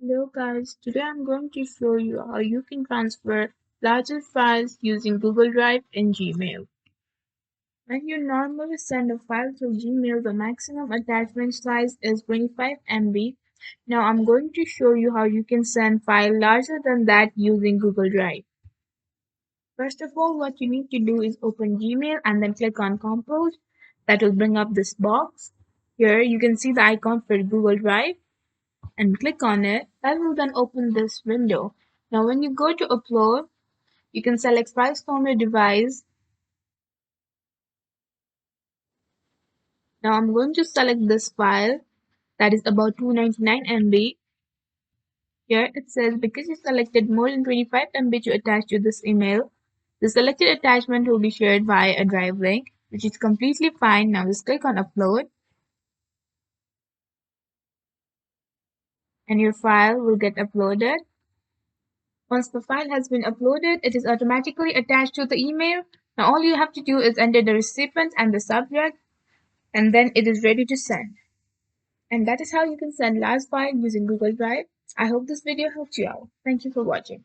Hello guys, today I'm going to show you how you can transfer larger files using Google Drive in Gmail. When you normally send a file through Gmail, the maximum attachment size is 25 MB. Now I'm going to show you how you can send file larger than that using Google Drive. First of all, what you need to do is open Gmail and then click on Compose. That will bring up this box. Here you can see the icon for Google Drive and click on it. That will then open this window. Now when you go to upload, you can select files from your device. Now I'm going to select this file that is about 299 MB. Here it says because you selected more than 25 MB to attach to this email, the selected attachment will be shared via a drive link, which is completely fine. Now just click on upload and your file will get uploaded. Once the file has been uploaded, it is automatically attached to the email. Now all you have to do is enter the recipient and the subject, and then it is ready to send. And that is how you can send large files using Google Drive. I hope this video helped you out. Thank you for watching.